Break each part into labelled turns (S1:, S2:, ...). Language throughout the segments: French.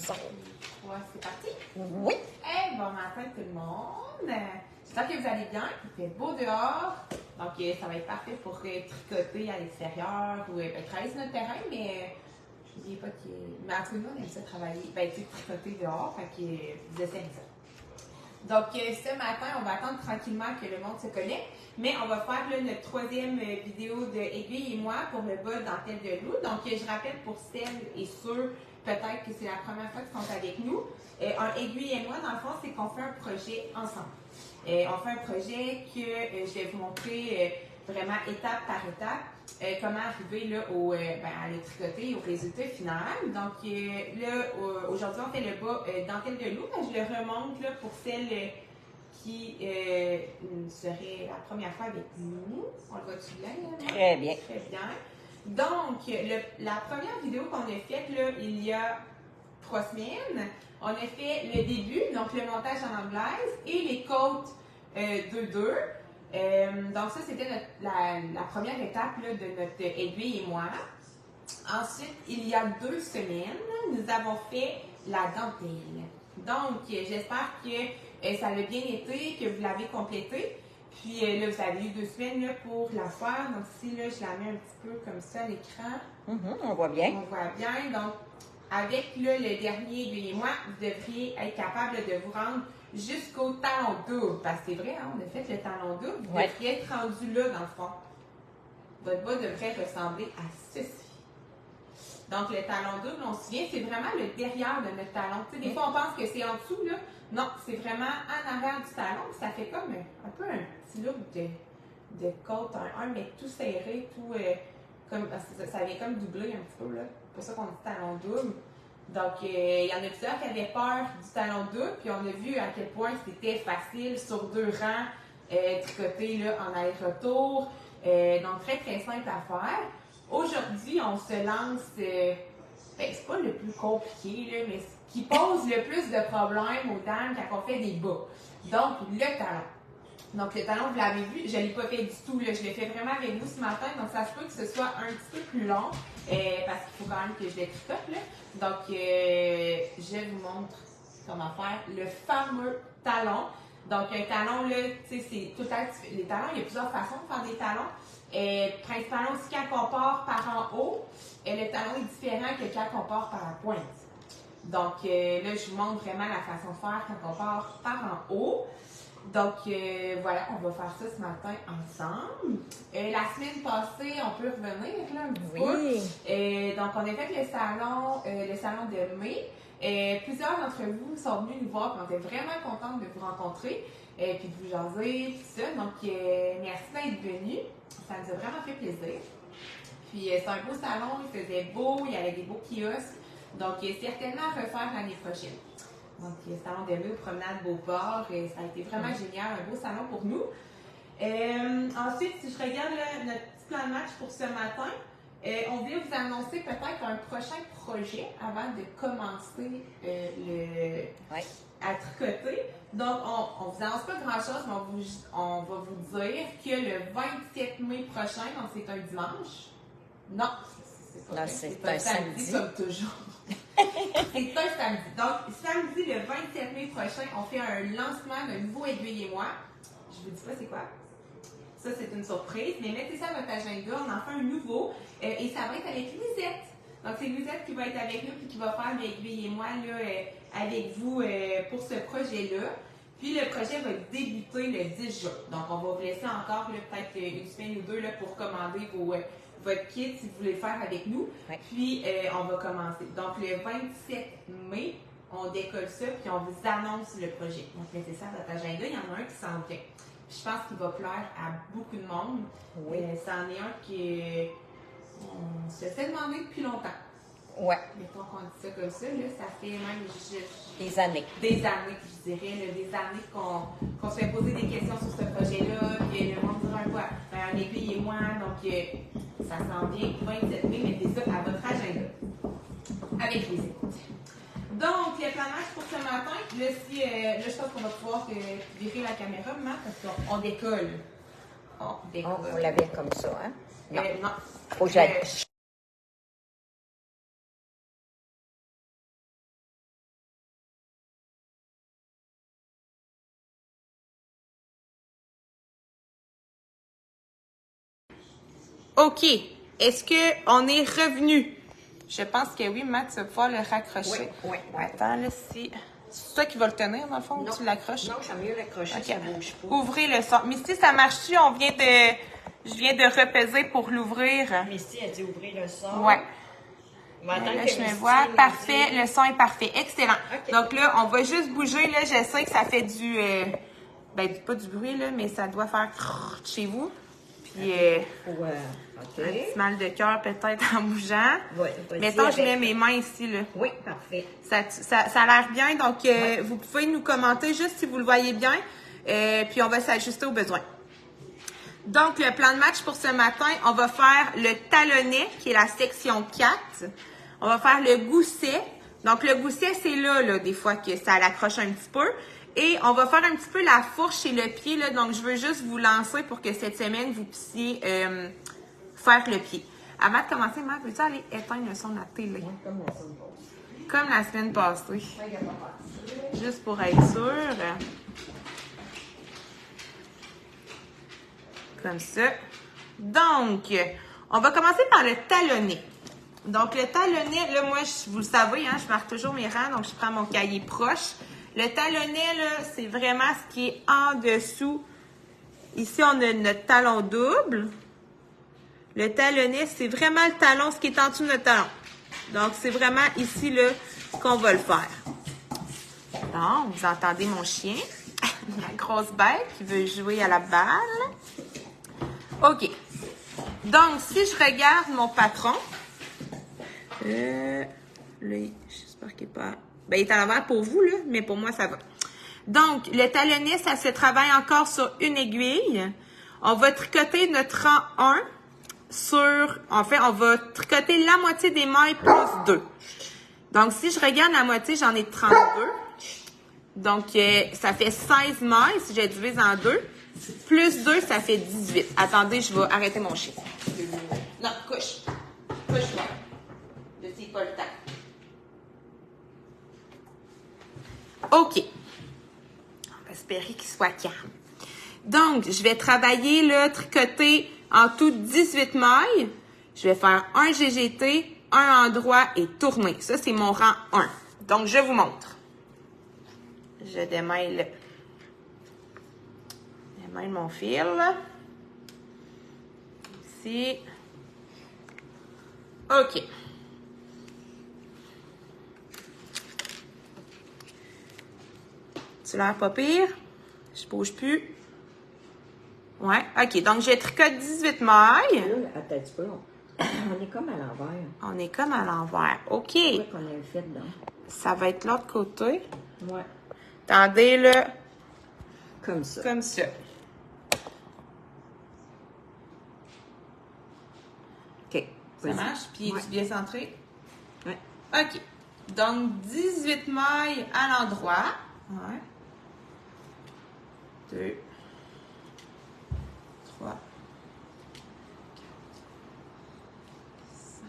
S1: 3, c'est parti?
S2: Oui.
S1: Hey, bon matin tout le monde! J'espère que vous allez bien, il fait beau dehors, donc ça va être parfait pour tricoter à l'extérieur ou travailler sur notre terrain, mais je dis pas que... Mais en tout cas, nous, on aime ça travailler, tricoter dehors, fait que vous essayez ça. Donc, ce matin, on va attendre tranquillement que le monde se connecte, mais on va faire là, notre troisième vidéo de Aiguille et moi pour le bas dentelle de loup. Donc, je rappelle pour celles et ceux, peut-être que c'est la première fois qu'ils sont avec nous, un Aiguille et moi, dans le fond, c'est qu'on fait un projet ensemble. On fait un projet que je vais vous montrer vraiment étape par étape comment arriver là, à le tricoter au résultat final. Donc là, aujourd'hui, on fait le bas dentelle de loup. Je le remonte là, pour celles qui seraient la première fois avec nous. On le voit-tu bien?
S2: Très bien.
S1: Très bien. Donc, la première vidéo qu'on a faite là, il y a 3 semaines, on a fait le début, donc le montage en anglaise et les côtes 2-2. Donc ça, c'était la première étape là, de notre aiguille et moi. Ensuite, il y a 2 semaines, nous avons fait la dentelle. Donc, j'espère que ça a bien été, que vous l'avez complété. Puis là, vous avez eu 2 semaines là, pour la faire. Donc ici, là, je la mets un petit peu comme ça à l'écran.
S2: On voit bien.
S1: On voit bien. Donc, avec là, le dernier aiguille et moi, vous devriez être capable de vous rendre jusqu'au talon double. Parce que c'est vrai, hein, on a fait le talon double. Vous devriez être rendu là, dans le fond. Votre bas devrait ressembler à ceci. Donc, le talon double, on se souvient, c'est vraiment le derrière de notre talon. Tu sais, des fois, on pense que c'est en dessous, là. Non, c'est vraiment en arrière du talon. Ça fait comme un peu un petit look de côte, mais tout serré, tout comme ça vient comme doubler un petit peu, là. C'est pour ça qu'on dit talon double. Donc, il y en a plusieurs qui avaient peur du talon double, puis on a vu à quel point c'était facile sur 2 rangs, tricoter là, en aller-retour. Donc, très, très simple à faire. Aujourd'hui, on se lance, c'est pas le plus compliqué, là, mais ce qui pose le plus de problèmes aux dames quand on fait des bas. Donc, le talon. Donc, le talon, vous l'avez vu, je ne l'ai pas fait du tout, là, je l'ai fait vraiment avec vous ce matin, donc ça se peut que ce soit un petit peu plus long, parce qu'il faut quand même que je le tricote, là. Donc, je vous montre comment faire le fameux talon. Donc, un talon, là, tu sais, c'est tout le temps, les talons, il y a plusieurs façons de faire des talons. Principalement aussi quand on part par en haut, le talon est différent que quand on part par la pointe. Donc, là, je vous montre vraiment la façon de faire quand on part par en haut. Donc, voilà, on va faire ça ce matin ensemble. La semaine passée, on peut revenir là, un petit peu. Donc, on a fait le salon de mai. Plusieurs d'entre vous sont venus nous voir et on était vraiment contents de vous rencontrer puis de vous jaser, tout ça. Donc, merci d'être venus. Ça nous a vraiment fait plaisir. Puis, c'est un beau salon, il faisait beau, il y avait des beaux kiosques. Donc, certainement à refaire l'année prochaine. Donc, salon de mai, promenade Beauport, ça a été vraiment génial, un beau salon pour nous. Ensuite, si je regarde là, notre petit plan de match pour ce matin, on vient vous annoncer peut-être un prochain projet avant de commencer à tricoter. Donc, on ne vous annonce pas grand-chose, mais on va vous dire que le 27 mai prochain, donc c'est un dimanche. Non, c'est un samedi comme toujours. C'est un samedi. Donc, samedi, le 27 mai prochain, on fait un lancement d'un nouveau aiguille et moi. Je vous dis pas c'est quoi. Ça, c'est une surprise. Mais mettez ça à votre agenda. On en fait un nouveau. Et ça va être avec Lisette. Donc, c'est Lisette qui va être avec nous et qui va faire l'aiguille et moi là, avec vous pour ce projet-là. Puis, le projet va débuter le 10 juin. Donc, on va vous laisser encore peut-être une semaine ou deux là, pour commander votre kit si vous voulez le faire avec nous. Puis, on va commencer. Donc, le 27 mai, on décolle ça, puis on vous annonce le projet. Donc, mettez ça à votre agenda. Il y en a un qui s'en vient. Puis, je pense qu'il va plaire à beaucoup de monde. C'en est un on se fait demander depuis longtemps. Mettons qu'on dit ça comme ça, là, ça fait même
S2: des années.
S1: Des années, je dirais, là, des années qu'on se fait poser des questions sur ce projet-là, puis le monde dira quoi? Un aiguille et moi, donc ça s'en vient 27 mai, mettez ça à votre agenda. Avec plaisir. Donc, le planage pour ce matin, là, je pense qu'on va pouvoir virer la caméra, parce qu'on décolle. On décolle.
S2: On l'avait comme ça, hein?
S1: Non.
S2: Faut que j'aille.
S1: OK. Est-ce qu'on est revenu? Je pense que oui, Matt, tu vas pouvoir le raccrocher.
S2: Oui.
S1: Attends, là, c'est toi qui vas le tenir, dans le fond, ou tu l'accroches?
S2: Non, j'aime mieux l'accrocher,
S1: Okay.
S2: ça bouge pas.
S1: Ouvrez le son. Misty, ça marche-tu? Je viens de repaiser pour l'ouvrir.
S2: Misty a dit ouvrir le son.
S1: Ouais.
S2: Là,
S1: Je me vois. Parfait. Le son est parfait. Excellent.
S2: Okay.
S1: Donc là, on va juste bouger. Là, je sais que ça fait du... pas du bruit, là, mais ça doit faire chez vous. Puis, un petit mal de cœur peut-être en bougeant.
S2: Oui.
S1: Mettons, je mets mes mains ici, là.
S2: Oui, parfait.
S1: Ça a l'air bien. Donc, vous pouvez nous commenter juste si vous le voyez bien. Puis, on va s'ajuster aux besoins. Donc, le plan de match pour ce matin, on va faire le talonnet, qui est la section 4. On va faire le gousset. Donc, le gousset, c'est là, des fois, que ça l'accroche un petit peu. Et on va faire un petit peu la fourche et le pied, là. Donc, je veux juste vous lancer pour que cette semaine, vous puissiez faire le pied. Avant de commencer, Matt, veux-tu aller éteindre le son de la télé? Comme la semaine passée. Juste pour être sûr. Comme ça. Donc, on va commencer par le talonnet. Donc, le talonnet, là, moi, vous le savez, hein, je marque toujours mes rangs, donc je prends mon cahier proche. Le talonnet, là, c'est vraiment ce qui est en dessous. Ici, on a notre talon double. Le talonnet, c'est vraiment le talon, ce qui est en dessous de notre talon. Donc, c'est vraiment ici, là, qu'on va le faire. Donc, vous entendez mon chien, la grosse bête qui veut jouer à la balle. OK. Donc, si je regarde mon patron, là, j'espère qu'il n'est pas... Ben, il est à l'envers pour vous, là, mais pour moi, ça va. Donc, le talonnet, ça se travaille encore sur une aiguille. On va tricoter notre rang 1 sur... En fait, on va tricoter la moitié des mailles plus 2. Donc, si je regarde la moitié, j'en ai 32. Donc, ça fait 16 mailles si je divise en 2. Plus 2, ça fait 18. Attendez, je vais arrêter mon chien. Non, couche. Couche-toi. Je sais pas le temps. OK. On va espérer qu'il soit calme. Donc, je vais travailler, là, tricoter en tout 18 mailles. Je vais faire un GGT, un endroit et tourner. Ça, c'est mon rang 1. Donc, je vous montre. Je démêle mon fil. Ici. OK. Tu l'air pas pire? Je bouge plus. Ouais, OK. Donc, je tricote 18 mailles.
S2: Attends un petit peu. On est comme à l'envers.
S1: On est comme à l'envers. OK.
S2: C'est qu'on a le fait dedans.
S1: Ça va être l'autre côté.
S2: Ouais.
S1: Attendez, là.
S2: Comme ça.
S1: Comme ça.
S2: OK.
S1: Ça marche? Puis, tu viens centrer?
S2: Oui.
S1: OK. Donc, 18 mailles à l'endroit. Ouais. 2, 3, 5,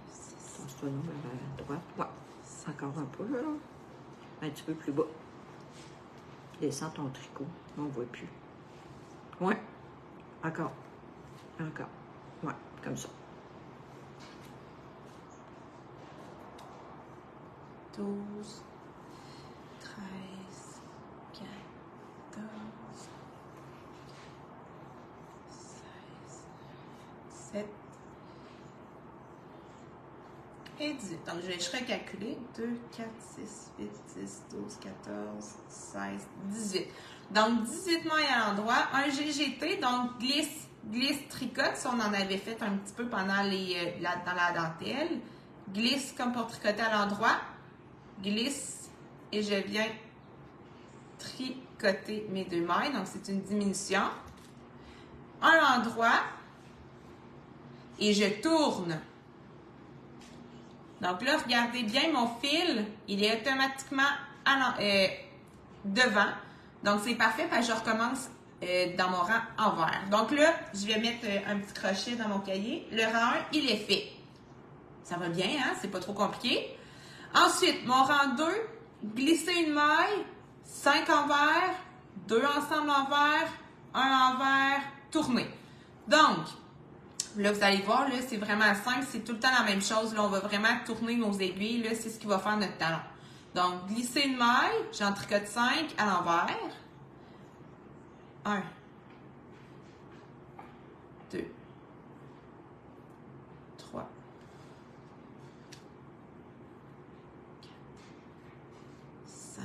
S1: 6.
S2: Pense-toi non, à droite. Ouais. C'est encore un peu, là. Un petit peu plus bas. Descends ton tricot. On ne voit plus. Ouais. Encore. Encore. Ouais, comme ça.
S1: 12, 13, 14, 16, 17 et 18. Donc, je vais recalculer. 2, 4, 6, 8, 10, 12, 14, 16, 18. Donc, 18 mailles à l'endroit. Un GGT, donc glisse, tricote. Si on en avait fait un petit peu pendant dans la dentelle. Glisse comme pour tricoter à l'endroit. Glisse et je viens tricoter mes 2 mailles. Donc, c'est une diminution. Un endroit et je tourne. Donc là, regardez bien mon fil. Il est automatiquement devant. Donc, c'est parfait parce que je recommence dans mon rang envers. Donc là, je vais mettre un petit crochet dans mon cahier. Le rang 1, il est fait. Ça va bien, hein? C'est pas trop compliqué. Ensuite, mon rang 2, glisser une maille, 5 envers, 2 ensemble envers, 1 envers, tourner. Donc, là, vous allez voir, là, c'est vraiment simple, c'est tout le temps la même chose. Là, on va vraiment tourner nos aiguilles, là, c'est ce qui va faire notre talon. Donc, glisser une maille, j'en tricote 5 à l'envers. 1, 2, 3, 5.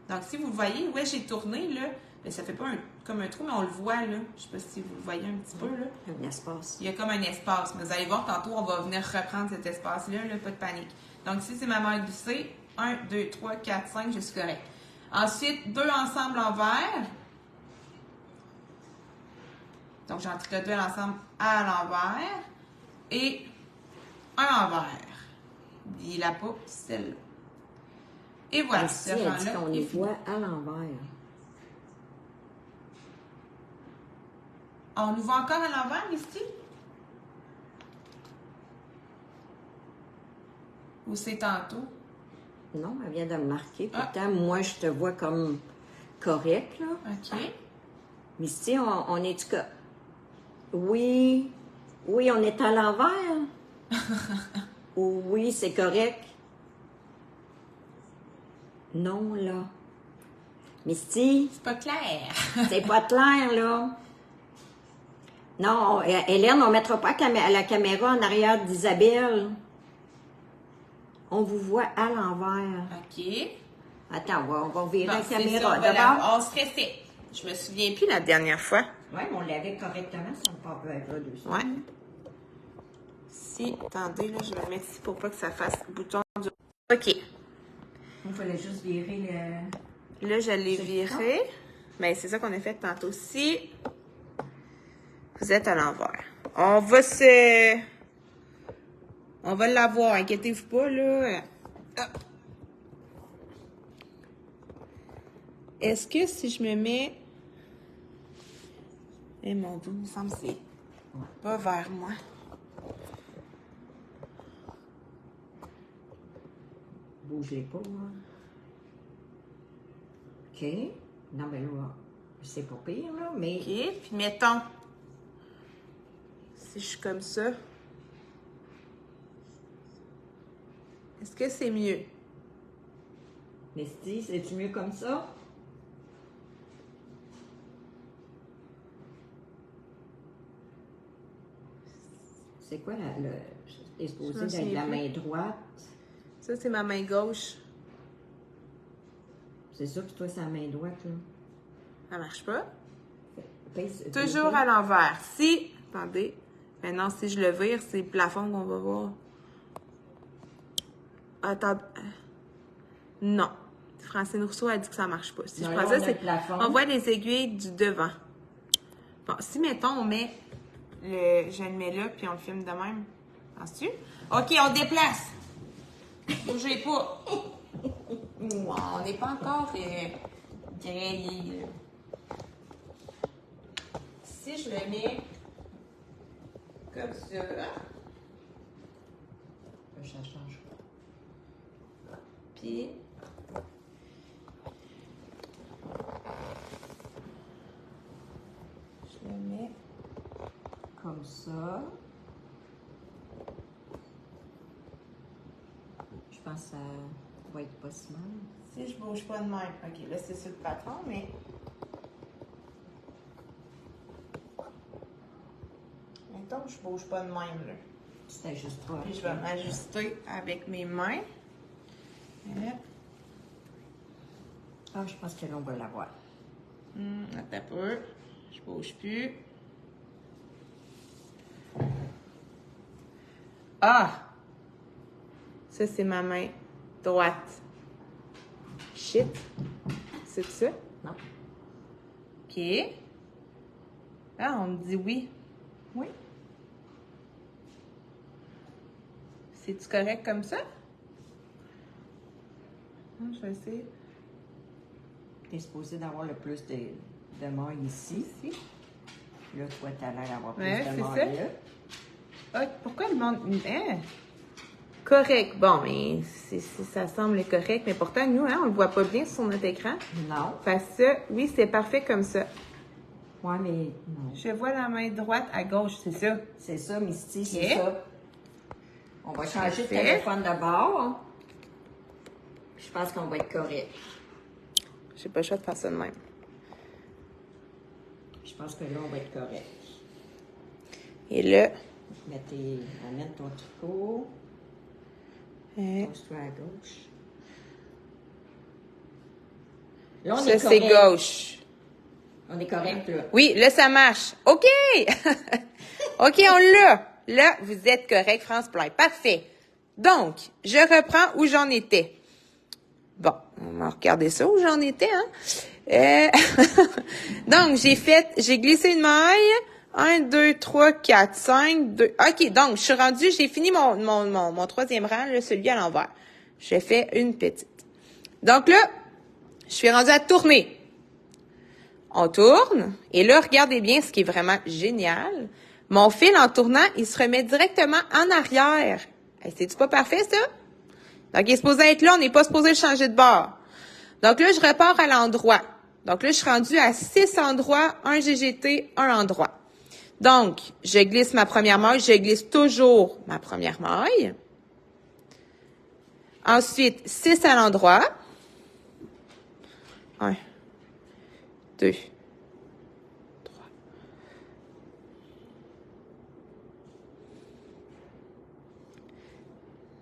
S1: Donc, si vous voyez, ouais, j'ai tourné, là, mais ça fait pas comme un trou, mais on le voit, là. Je sais pas si vous le voyez un petit peu, là.
S2: Un espace.
S1: Il y a comme un espace. Mais vous allez voir, tantôt, on va venir reprendre cet espace-là, là, pas de panique. Donc, si c'est ma maille glissée, 1, 2, 3, 4, 5, je suis correct. Ensuite, 2 ensemble envers. Donc, j'en tricote 2 ensemble à l'envers. Et 1 envers. N'oubliez-la pas, celle-là. Et voilà,
S2: Ici, elle dit qu'on les voit à l'envers.
S1: On nous voit encore à l'envers, ici? Ou c'est tantôt?
S2: Non, elle vient de me marquer. Pourtant, moi, je te vois comme correct, là.
S1: OK.
S2: Mais ici, on est que... Oui, on est à l'envers. Ou oui, c'est correct. Non, là. Misty,
S1: C'est pas clair.
S2: c'est pas clair, là. Non, Hélène, on ne mettra pas la caméra en arrière d'Isabelle. On vous voit à l'envers.
S1: OK.
S2: Attends, on va virer
S1: Non,
S2: la
S1: c'est
S2: caméra.
S1: ça,
S2: D'abord.
S1: on se restait. Je me souviens plus la dernière fois.
S2: Oui, on l'avait correctement, ça me paraît pas dessus.
S1: Ouais. Si, attendez, là, je vais le mettre ici pour pas que ça fasse bouton du... OK.
S2: Il fallait juste virer le...
S1: Là, je l'ai viré. Mais c'est ça qu'on a fait tantôt. Si vous êtes à l'envers, on va l'avoir, inquiétez-vous pas, là. Hop. Est-ce que si je me mets... Eh mon Dieu, il me semble que c'est pas vers moi.
S2: Bouge-les pas, hein. OK. Non, mais là, c'est pas pire, là, mais...
S1: OK, puis mettons, si je suis comme ça, est-ce que c'est mieux?
S2: Misty, c'est-tu mieux comme ça? C'est quoi c'est supposé d'être la main droite?
S1: Ça, c'est ma main gauche.
S2: C'est ça, puis toi, c'est la main droite, là.
S1: Ça marche pas?
S2: Pèse,
S1: Toujours à l'envers. Si, attendez, maintenant, si je le vire, c'est le plafond qu'on va voir. Attends. Non. Francine Rousseau a dit que ça marche pas. Si
S2: non,
S1: je
S2: là,
S1: prends ça, c'est...
S2: plafond.
S1: On voit les aiguilles du devant. Bon, si, mettons, on met je le mets là, puis on le filme de même. Penses-tu? OK, on déplace. Bougez pas. Wow, on n'est pas encore grillé. Si je le mets comme ça,
S2: Ça change.
S1: puis je le mets
S2: Comme ça. Je pense que ça va être pas si mal.
S1: si je bouge pas de même. OK, là, c'est sur le patron, mais... Mettons que je bouge pas de même, là.
S2: Tu t'ajustes pas.
S1: Puis je vais m'ajuster avec mes mains. Hop.
S2: Ah, je pense que là, on va l'avoir.
S1: Attends un peu. Je bouge plus. Ah! Ça, c'est ma main droite. Shit. C'est ça?
S2: Non.
S1: OK. Ah, on me dit oui.
S2: Oui.
S1: C'est-tu correct comme ça? Je vais essayer.
S2: Tu es supposé d'avoir le plus de mailles ici. Là, toi, tu as l'air d'avoir plus
S1: Ouais,
S2: de
S1: c'est
S2: mailles là.
S1: Ah, pourquoi le monde... Hein? Correct. Bon, mais ça semble correct. Mais pourtant, nous, hein, on le voit pas bien sur notre écran.
S2: Non.
S1: Parce que, oui, c'est parfait comme ça.
S2: Ouais, mais non.
S1: Je vois la main droite à gauche, c'est ça?
S2: C'est ça, Misty, c'est
S1: Ok.
S2: ça. On va changer de
S1: Parfait.
S2: téléphone d'abord. Je pense qu'on va être correct.
S1: J'ai pas le choix de faire ça de même.
S2: Je pense que là, on va être correct.
S1: Et là,
S2: Amène ton tricot. Pose-toi à gauche. Là, on
S1: ça,
S2: est
S1: c'est
S2: correct.
S1: gauche.
S2: On est correct, là.
S1: Oui, là, ça marche. OK! OK, on l'a. Là, vous êtes correct, France Play. Parfait. Donc, je reprends où j'en étais. Bon, on va regarder ça où j'en étais, hein? Donc, j'ai glissé une maille. 1, 2, 3, 4, 5, 2. OK, donc, je suis rendue, j'ai fini mon troisième rang, là, celui à l'envers. Je fais une petite. Donc là, je suis rendue à tourner. On tourne. Et là, regardez bien ce qui est vraiment génial. Mon fil, en tournant, il se remet directement en arrière. Hey, c'est-tu pas parfait, ça? Donc, il est supposé être là, on n'est pas supposé le changer de bord. Donc là, je repars à l'endroit. Donc là, je suis rendue à 6 endroits, un GGT, un endroit. Donc, je glisse ma première maille, je glisse toujours ma première maille. Ensuite, 6 à l'endroit. 1, 2, 3.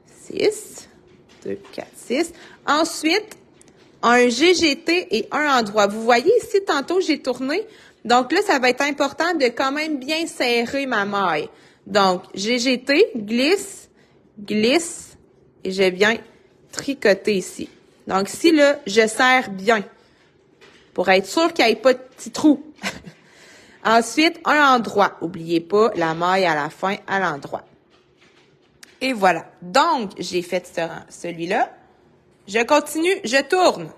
S1: 6, 2, 4, 6. Ensuite, un GGT et un endroit. Vous voyez ici, tantôt, j'ai tourné. Donc là, ça va être important de quand même bien serrer ma maille. Donc, GGT, glisse, glisse, et je viens tricoter ici. Donc, ici, là, je serre bien pour être sûr qu'il n'y ait pas de petits trous. Ensuite, un endroit. N'oubliez pas la maille à la fin, à l'endroit. Et voilà. Donc, j'ai fait celui-là. Je continue, je tourne.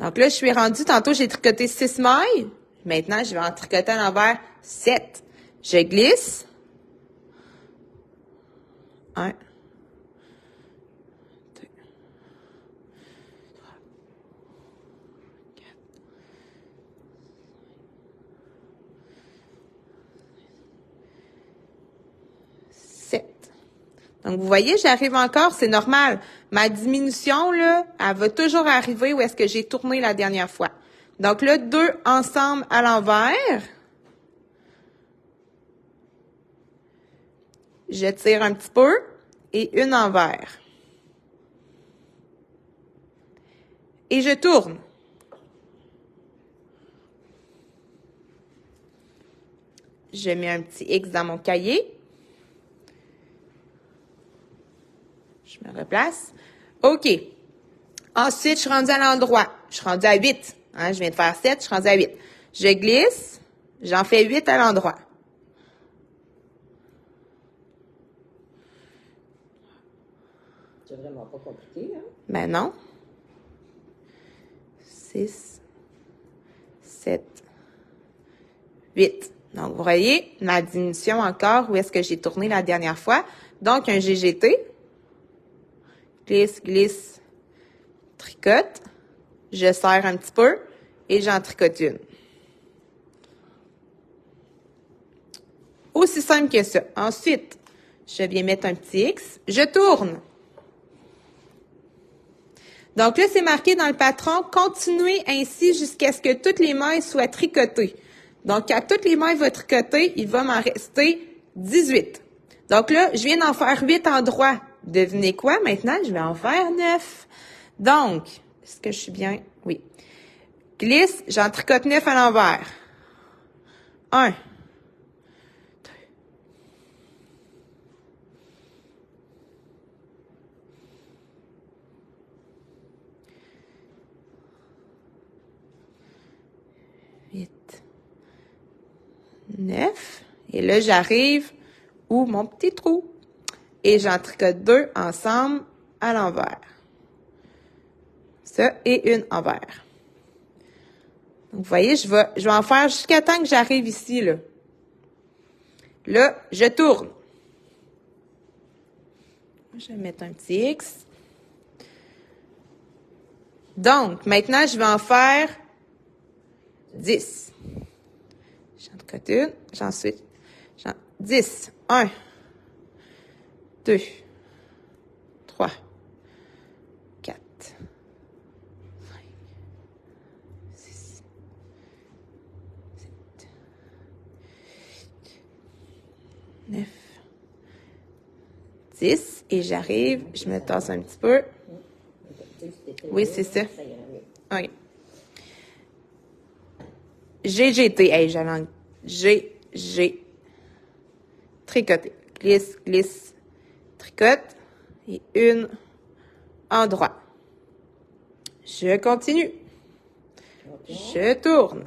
S1: Donc là, je suis rendue, tantôt, j'ai tricoté 6 mailles. Maintenant, je vais en tricoter à l'envers 7. Je glisse. 1, 2, 3, 4, 7. Donc, vous voyez, j'arrive encore, c'est normal. Ma diminution, là, elle va toujours arriver où est-ce que j'ai tourné la dernière fois. Donc là, 2 ensemble à l'envers. Je tire un petit peu et une envers. Et je tourne. Je mets un petit X dans mon cahier. Je me replace. OK. Ensuite, je suis rendue à l'endroit. Je suis rendue à 8. Hein, je viens de faire 7, je suis rendue à 8. Je glisse. J'en fais 8 à l'endroit.
S2: C'est vraiment pas compliqué, hein?
S1: Ben non. 6, 7, 8. Donc, vous voyez, ma diminution encore, où est-ce que j'ai tourné la dernière fois. Donc, un GGT. Glisse, glisse, tricote. Je serre un petit peu et j'en tricote une. Aussi simple que ça. Ensuite, je viens mettre un petit X. Je tourne. Donc là, c'est marqué dans le patron, continuez ainsi jusqu'à ce que toutes les mailles soient tricotées. Donc, quand toutes les mailles vont tricoter, il va m'en rester 18. Donc là, je viens d'en faire 8 endroits. Devinez quoi? Maintenant, je vais en faire 9. Donc, est-ce que je suis bien? Oui. Glisse, j'en tricote 9 à l'envers. 1, 2, 8, 9. Et là, j'arrive où mon petit trou. Et j'en tricote 2 ensemble à l'envers. Ça et une envers. Donc, vous voyez, je vais en faire jusqu'à temps que j'arrive ici, là. Là, je tourne. Je vais mettre un petit X. Donc, maintenant, je vais en faire 10. J'en tricote une. Ensuite, 10. 1, 2, 3, 4, 5, 6, 7, 9, 10. Et j'arrive, je me tasse un petit peu. Oui, c'est ça. OK. GGT. Hey, j'avais G. Tricoter. Glisse, glisse, tricote. Et une en droit. Je continue. Je tourne.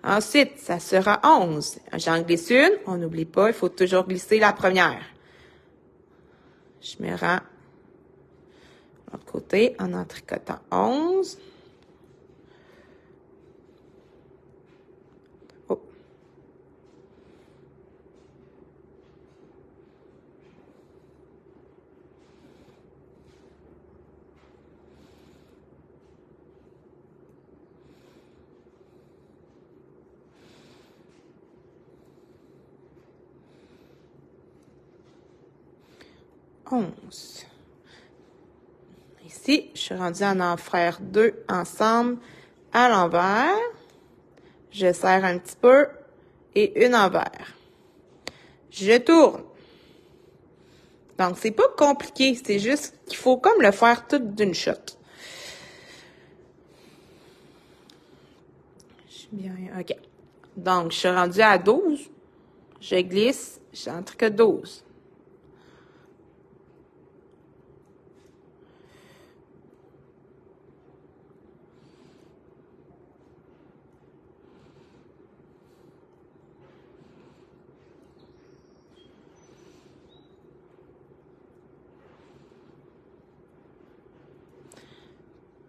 S1: Ensuite, ça sera 11. J'en glisse une. On n'oublie pas, il faut toujours glisser la première. Je me rends de l'autre côté en tricotant 11. Oh. Onze. Ici, je suis rendue à en faire 2 ensemble à l'envers. Je serre un petit peu et une envers. Je tourne. Donc, c'est pas compliqué, c'est juste qu'il faut comme le faire tout d'une shot. Je suis bien, OK. Donc, je suis rendue à 12. Je glisse, j'en tricote 12.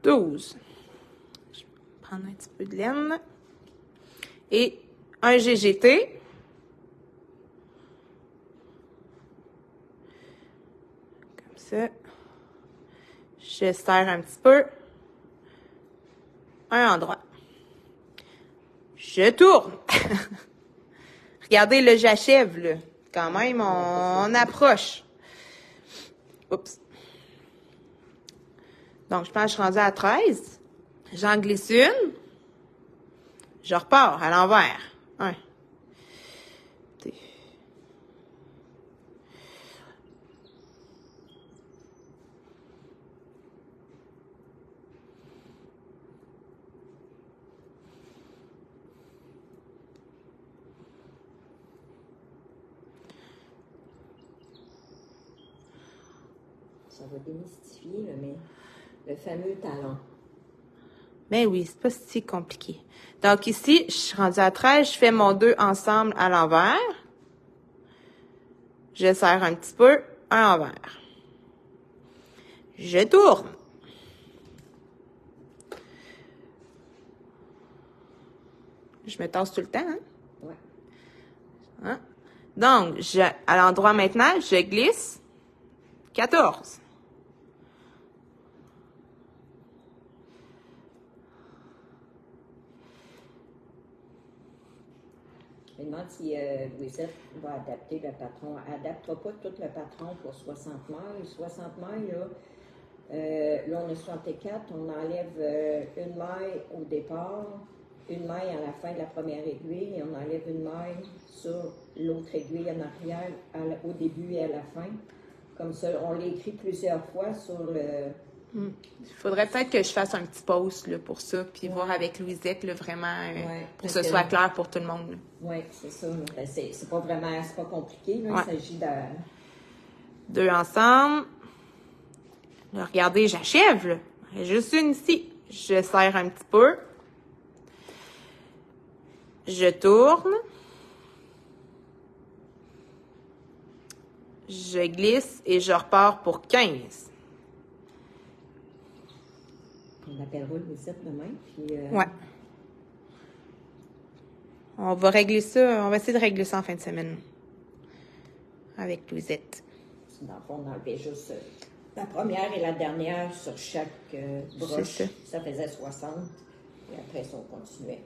S1: Je vais prendre un petit peu de laine. Et un GGT. Comme ça. Je serre un petit peu. Un endroit. Je tourne. Regardez, là, j'achève, là. Quand même, on approche. Oups. Donc, je pense que je suis rendue à 13. J'en glisse une. Je repars à l'envers. 1, 2.
S2: Ça va démystifier, là, mais le fameux talon.
S1: Ben oui, c'est pas si compliqué. Donc ici, je suis rendue à 13, je fais mon 2 ensemble à l'envers. Je serre un petit peu, un envers. Je tourne. Je me tasse tout le temps, hein?
S2: Ouais.
S1: Hein? Donc, à l'endroit maintenant, je glisse 14.
S2: Je me demande si Louisette va adapter le patron. Elle n'adaptera pas tout le patron pour 60 mailles. 60 mailles, là, on a 64, on enlève une maille au départ, une maille à la fin de la première aiguille, et on enlève une maille sur l'autre aiguille en arrière, au début et à la fin. Comme ça, on l'écrit plusieurs fois sur le...
S1: Il faudrait peut-être que je fasse un petit post là, pour ça, puis voir avec Louisette là, vraiment pour que ce soit clair pour tout le monde.
S2: Oui, c'est ça. Ben, c'est pas vraiment, c'est pas compliqué. Là,
S1: Ouais.
S2: Il s'agit de...
S1: 2 ensemble. Là, regardez, j'achève. Là. Il y a juste une ici. Je serre un petit peu. Je tourne. Je glisse et je repars pour 15.
S2: On appellera Louisette demain. Puis,
S1: Ouais. On va régler ça. On va essayer de régler ça en fin de semaine. Avec Louisette.
S2: Dans le fond, on enlevait juste La première et la dernière sur chaque broche,
S1: ça.
S2: ça faisait 60. Et après ça, on continuait.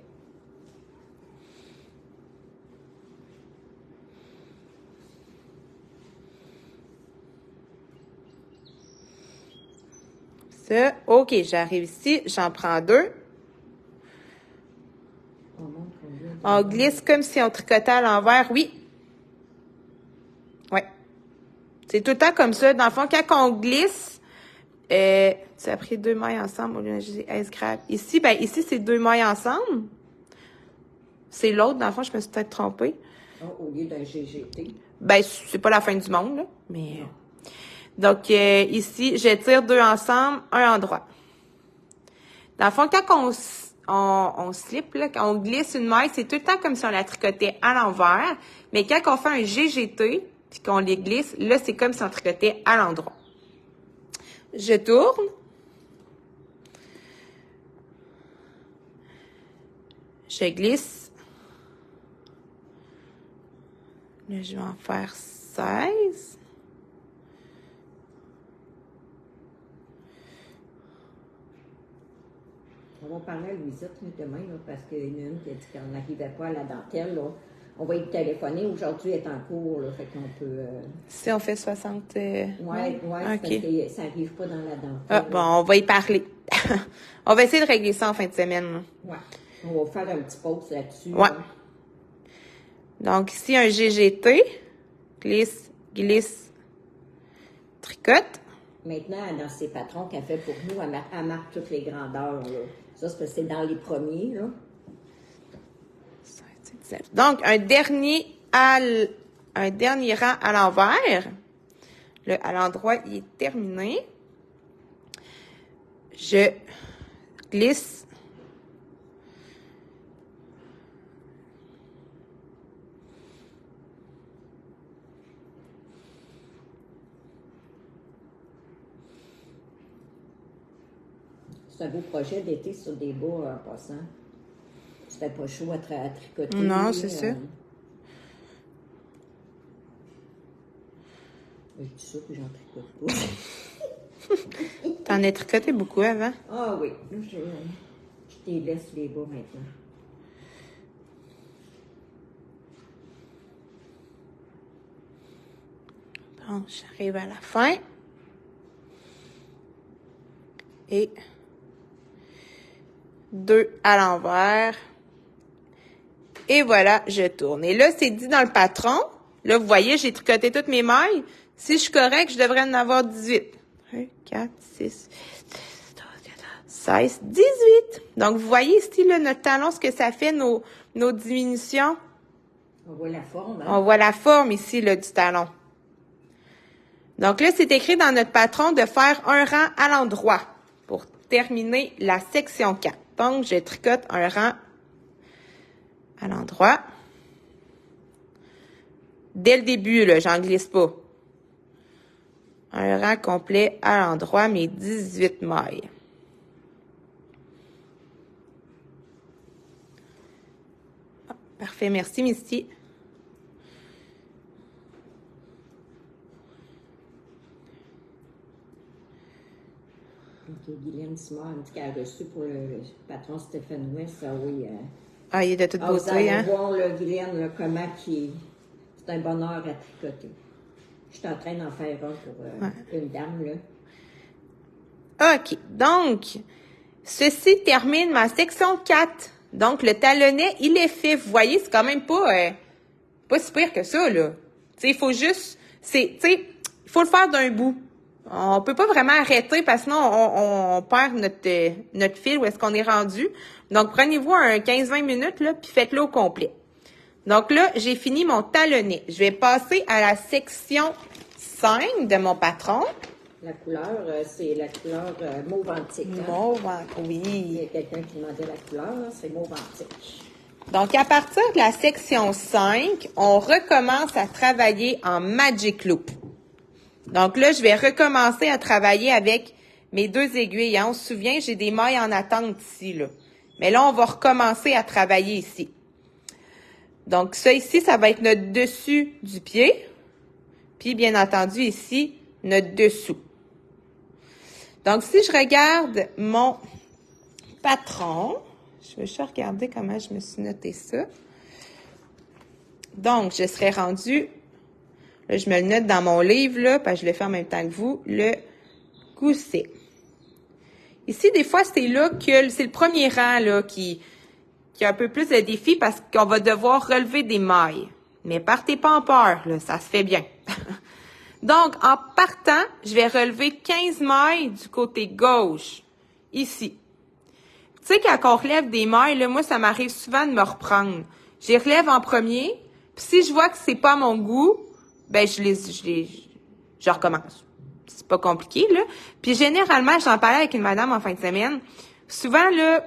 S1: Ça, OK, j'arrive ici, j'en prends 2. On glisse comme si on tricotait à l'envers, oui. Ouais. C'est tout le temps comme ça. Dans le fond, quand on glisse, tu as pris 2 mailles ensemble au lieu de S-grave. Ici, ben ici, c'est 2 mailles ensemble. C'est l'autre, dans le fond, je me suis peut-être trompée.
S2: Oh, au lieu d'un GGT.
S1: Ben, c'est pas la fin du monde, là, mais... Donc, ici, je tire 2 ensemble, un endroit. Dans le fond, quand on slip, là, quand on glisse une maille, c'est tout le temps comme si on la tricotait à l'envers. Mais quand on fait un GGT, puis qu'on les glisse, là, c'est comme si on tricotait à l'endroit. Je tourne. Je glisse. Là, je vais en faire 16.
S2: On va parler à Louisette demain, là, parce qu'il y en a une qui a dit qu'on n'arrivait pas à la dentelle. Là. On va y téléphoner. Aujourd'hui, elle est en cours, là, fait qu'on peut...
S1: Si on fait 60...
S2: Oui, ouais,
S1: OK.
S2: parce que ça n'arrive pas dans la dentelle.
S1: Ah, bon, on va y parler. On va essayer de régler ça en fin de semaine.
S2: Oui. On va faire un petit pause là-dessus.
S1: Ouais.
S2: Là.
S1: Donc, ici, un GGT. Glisse, glisse, tricote.
S2: Maintenant, dans ses patrons qu'elle fait pour nous, elle marque toutes les grandeurs. Là. Ça, c'est parce que c'est dans les premiers. Là.
S1: Donc, un dernier rang à l'envers. À l'endroit, il est terminé. Je glisse.
S2: C'est un beau projet d'été sur des bas en passant. C'était pas chaud à tricoter.
S1: Non, c'est ça.
S2: Je dis ça, puis j'en tricote pas.
S1: T'en as tricoté beaucoup avant?
S2: Ah oui. Là, je les laisse les bas maintenant.
S1: Bon, j'arrive à la fin. Et 2 à l'envers. Et voilà, je tourne. Et là, c'est dit dans le patron. Là, vous voyez, j'ai tricoté toutes mes mailles. Si je suis correcte, je devrais en avoir 18. 1, 4, 6, 16, 18. Donc, vous voyez ici, là, notre talon, ce que ça fait, nos diminutions.
S2: On voit la forme, hein?
S1: On voit la forme ici, là, du talon. Donc là, c'est écrit dans notre patron de faire un rang à l'endroit pour terminer la section 4. Donc, je tricote un rang à l'endroit. Dès le début, là, j'en glisse pas. Un rang complet à l'endroit, mes 18 mailles. Ah, parfait, merci Misty.
S2: Donc, Guylaine Simard a dit qu'elle a reçu pour le patron Stéphane Ouest. Ah oui.
S1: Ah, il est de toute beauté,
S2: vous allez
S1: hein?
S2: voir, là, Guylaine, là, comment c'est un bonheur à tricoter. Je suis en train d'en faire un pour une dame, là.
S1: OK. Donc, ceci termine ma section 4. Donc, le talonnet, il est fait. Vous voyez, c'est quand même pas si pire que ça, là. Tu sais, il faut juste... il faut le faire d'un bout. On peut pas vraiment arrêter parce que sinon, on perd notre fil où est-ce qu'on est rendu. Donc, prenez-vous un 15-20 minutes, là, puis faites-le au complet. Donc là, j'ai fini mon talonnet. Je vais passer à la section 5 de mon patron.
S2: La couleur, c'est la couleur mauve antique. Hein?
S1: Mauve, oui.
S2: Il y a quelqu'un qui demandait la couleur, c'est mauve antique.
S1: Donc, à partir de la section 5, on recommence à travailler en Magic Loop. Donc là, je vais recommencer à travailler avec mes 2 aiguilles. Hein. On se souvient, j'ai des mailles en attente ici, là. Mais là, on va recommencer à travailler ici. Donc, ça ici, ça va être notre dessus du pied. Puis, bien entendu, ici, notre dessous. Donc, si je regarde mon patron, je vais juste regarder comment je me suis noté ça. Donc, je serais rendue, là, je me le note dans mon livre, là, parce que je le fais en même temps que vous, le gousset. Ici, des fois, c'est là que c'est le premier rang là, qui a un peu plus de défi parce qu'on va devoir relever des mailles. Mais partez pas en peur, là, ça se fait bien. Donc, en partant, je vais relever 15 mailles du côté gauche, ici. Tu sais, quand on relève des mailles, là, moi, ça m'arrive souvent de me reprendre. Je les relève en premier, puis si je vois que c'est pas à mon goût, ben je recommence. C'est pas compliqué, là. Puis généralement, j'en parlais avec une madame en fin de semaine. Souvent, là,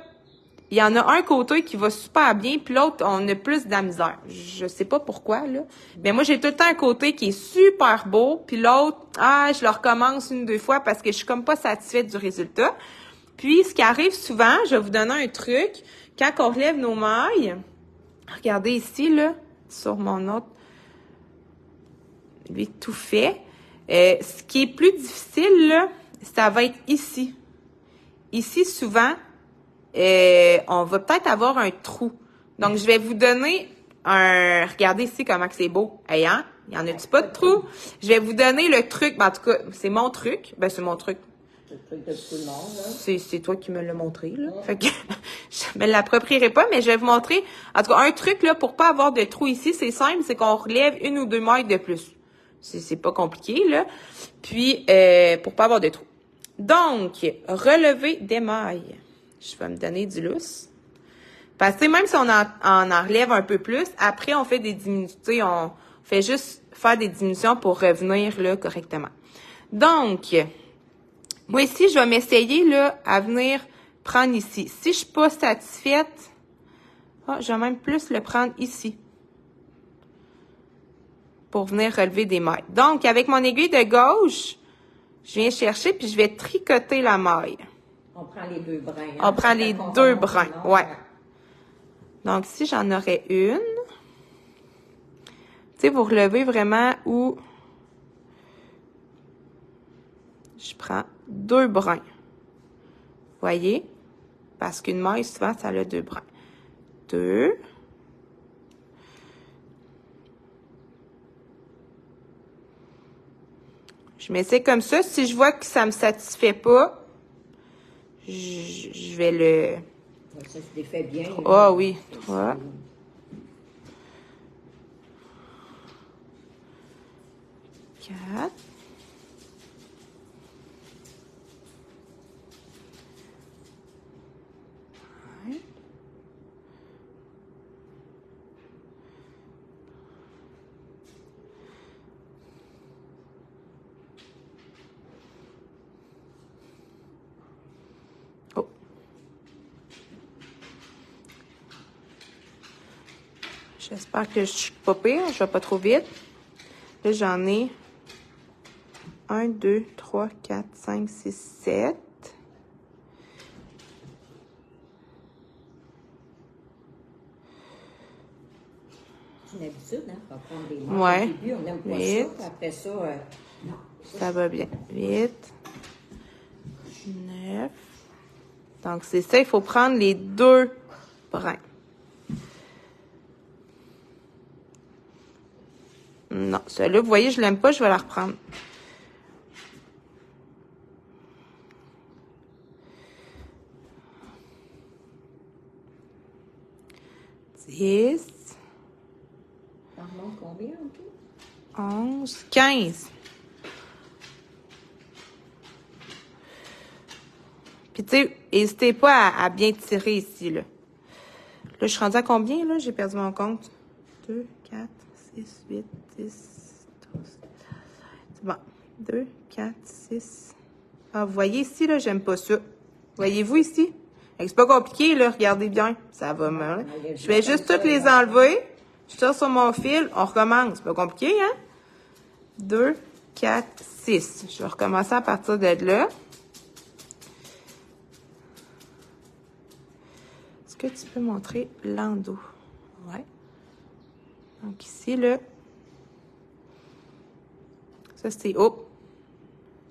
S1: il y en a un côté qui va super bien, puis l'autre, on a plus de la misère. Je sais pas pourquoi, là. Mais moi, j'ai tout le temps un côté qui est super beau, puis l'autre, je le recommence 1-2 fois parce que je suis comme pas satisfaite du résultat. Puis, ce qui arrive souvent, je vais vous donner un truc. Quand on relève nos mailles, regardez ici, là, sur mon autre, lui, tout fait. Ce qui est plus difficile, là, ça va être ici. Ici, souvent, on va peut-être avoir un trou. Donc, je vais vous donner regardez ici comment que c'est beau. Hey, hein? Il y en a-tu pas de trou? Je vais vous donner le truc. Ben, en tout cas, c'est mon truc. Ben, c'est mon truc.
S2: C'est le truc de tout le monde, là.
S1: C'est toi qui me l'as montré, là. Fait que je me l'approprierai pas, mais je vais vous montrer. En tout cas, un truc, là, pour pas avoir de trou ici, c'est simple, c'est qu'on relève 1 ou 2 mailles de plus. C'est pas compliqué, là. Puis, pour pas avoir de trou. Donc, relever des mailles. Je vais me donner du lousse. Parce que même si on en relève un peu plus, après, on fait des diminutions. On fait juste faire des diminutions pour revenir, là, correctement. Donc, moi, ici, je vais m'essayer, là, à venir prendre ici. Si je suis pas satisfaite, je vais même plus le prendre ici. Pour venir relever des mailles. Donc, avec mon aiguille de gauche, je viens chercher puis je vais tricoter la maille.
S2: On prend les 2 brins. Hein?
S1: On prend les 2 brins, ouais. Donc, si j'en aurais une, tu sais, vous relevez vraiment où je prends 2 brins. Voyez? Parce qu'une maille, souvent, ça a 2 brins. 2. Je m'essaie comme ça. Si je vois que ça me satisfait pas, je vais le...
S2: Ça se défait bien.
S1: Ah oui, 3. 4. Oh. J'espère que je suis pas pire, je vais pas trop vite. Là, j'en ai 1, 2, 3, 4, 5, 6, 7.
S2: C'est une habitude, hein? On va prendre des mailles.
S1: Ouais.
S2: Au début, on n'aime pas
S1: 8.
S2: ça. Après ça, non.
S1: Ça va bien. 8. 9. Donc, c'est ça, il faut prendre les 2 brins. Non, celui-là, vous voyez, je l'aime pas, je vais la reprendre. 10.
S2: Ça remonte combien, en tout?
S1: 11. 15. Puis, tu sais, n'hésitez pas à bien tirer ici, là. Là, je suis rendue à combien, là? J'ai perdu mon compte. 2, 4, 6, 8, 10, 12. C'est bon. 2, 4, 6. Ah, vous voyez ici, là, j'aime pas ça. Voyez-vous ici? C'est pas compliqué, là. Regardez bien. Ça va mal. Je vais juste toutes les enlever. Je tire sur mon fil. On recommence. C'est pas compliqué, hein? 2, 4, 6. Je vais recommencer à partir de là. Est-ce que tu peux montrer l'endos? Ouais. Donc ici, là. Ça, c'est,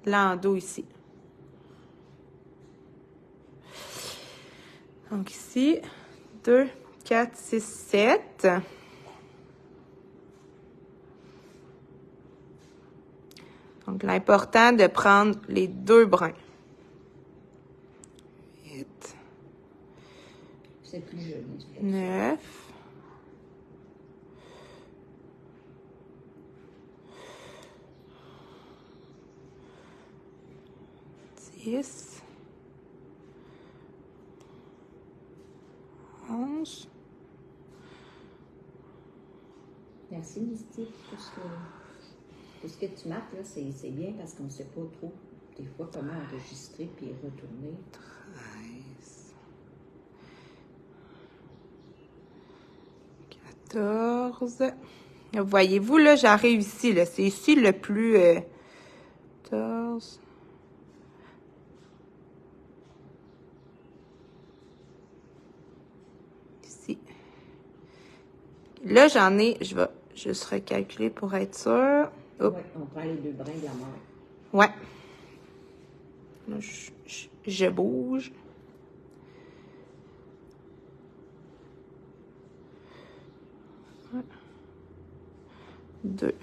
S1: l'endos ici. Donc ici, 2, 4, 6, 7. Donc, l'important de prendre les 2 brins. 8.
S2: C'est plus joli.
S1: 9. 10. 11.
S2: Merci, Mystique, pour ce que tu marques, là, c'est bien parce qu'on ne sait pas trop, des fois, comment enregistrer puis retourner.
S1: 13. 14. Voyez-vous, là, j'ai réussi, là. C'est ici le plus... 14. Ici. Là, j'en ai... Je vais juste recalculer pour être sûr.
S2: Oui, on prend les 2 brins de la mer.
S1: Ouais. Là, je bouge. Ouais. 2.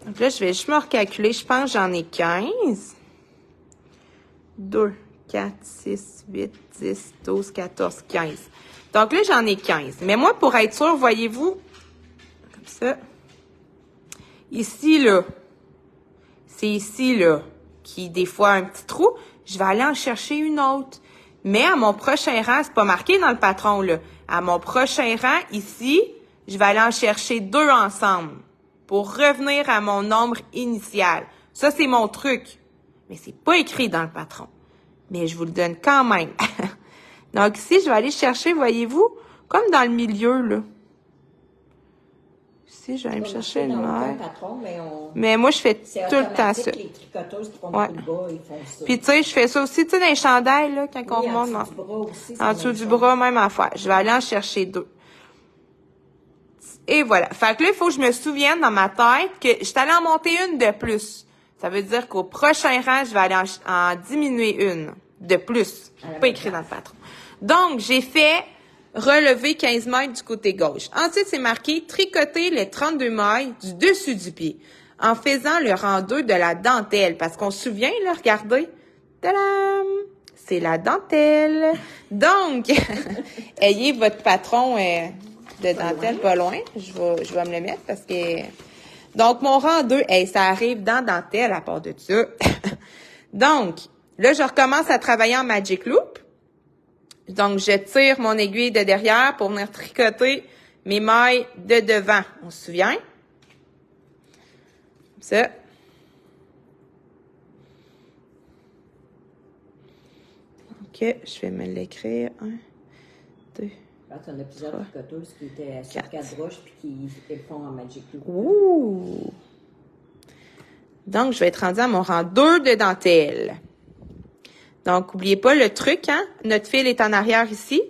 S1: Donc là, je vais juste me recalculer. Je pense que j'en ai 15. 2, 4, 6, 8, 10, 12, 14, 15. Donc là, j'en ai 15. Mais moi, pour être sûr, voyez-vous, comme ça, ici, là, c'est ici, là, qui, des fois, a un petit trou. Je vais aller en chercher une autre. Mais à mon prochain rang, c'est pas marqué dans le patron, là. À mon prochain rang, ici, je vais aller en chercher 2 ensemble pour revenir à mon nombre initial. Ça, c'est mon truc. Mais c'est pas écrit dans le patron. Mais je vous le donne quand même. Donc ici, je vais aller chercher, voyez-vous, comme dans le milieu, là. Ici, je vais aller me chercher une maille. Mais moi, je fais tout le temps ça.
S2: Les tricoteuses qui font le bas, ils font ça.
S1: Puis tu sais, je fais ça aussi, tu sais, dans les chandails, là, quand on remonte.
S2: En dessous du bras aussi.
S1: En dessous du bras, même affaire. Je vais aller en chercher 2. Et voilà. Fait que là, il faut que je me souvienne dans ma tête que je suis allée en monter une de plus. Ça veut dire qu'au prochain rang, je vais aller en diminuer une de plus. Pas écrit dans le patron. Donc, j'ai fait relever 15 mailles du côté gauche. Ensuite, c'est marqué tricoter les 32 mailles du dessus du pied en faisant le rang 2 de la dentelle. Parce qu'on se souvient, là, regardez. Tadam! C'est la dentelle. Donc, ayez votre patron de dentelle pas loin. Je vais me le mettre parce que... Donc, mon rang 2, ça arrive dans dentelle à part de ça. Donc, là, je recommence à travailler en Magic Loop. Donc, je tire mon aiguille de derrière pour venir tricoter mes mailles de devant. On se souvient? Comme ça. OK, je vais me l'écrire. 1, 2,
S2: Là, tu en as plusieurs tricoteuses qui étaient sur 4 broches puis qui le font en Magic Loop.
S1: Ouh! Donc, je vais être rendue à mon rang 2 de dentelle. Donc, n'oubliez pas le truc, hein? Notre fil est en arrière ici.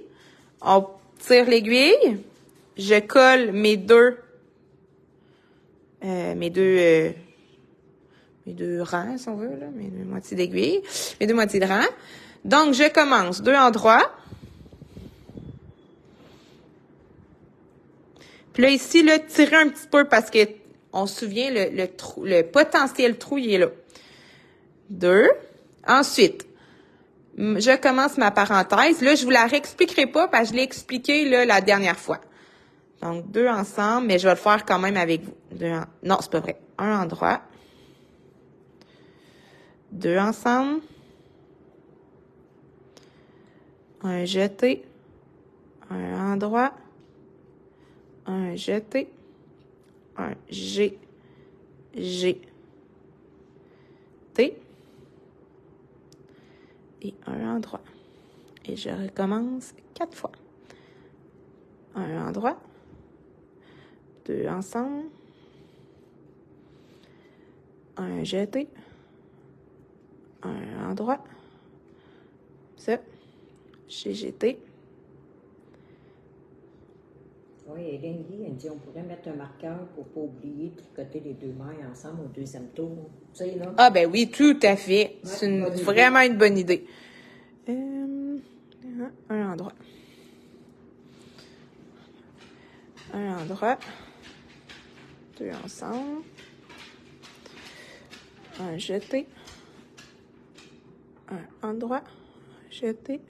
S1: On tire l'aiguille. Je colle mes deux rangs, si on veut, là, mes 2 moitiés d'aiguille, mes 2 moitiés de rang. Donc, je commence 2 endroits. Puis là, ici, là, tirer un petit peu parce que on se souvient, le potentiel trou, il est là. 2. Ensuite, je commence ma parenthèse. Là, je vous la réexpliquerai pas parce que je l'ai expliqué là, la dernière fois. Donc, 2 ensemble, mais je vais le faire quand même avec vous. Non, c'est pas vrai. 1 endroit. 2 ensemble. Un jeté. Un endroit. Un jeté. Un G. T. Et un endroit. Et je recommence 4 fois. Un endroit. 2 ensemble. Un jeté. Un endroit. Ça. J'ai jeté.
S2: Oui, Hélène Guy, elle dit on pourrait mettre un marqueur pour ne pas oublier de tricoter les 2 mailles ensemble au 2e tour. Tu sais, là?
S1: Ah, ben oui, tout à fait. C'est vraiment une bonne idée. Un endroit. Un endroit. Deux ensemble. Un jeté. Un endroit. Jeté.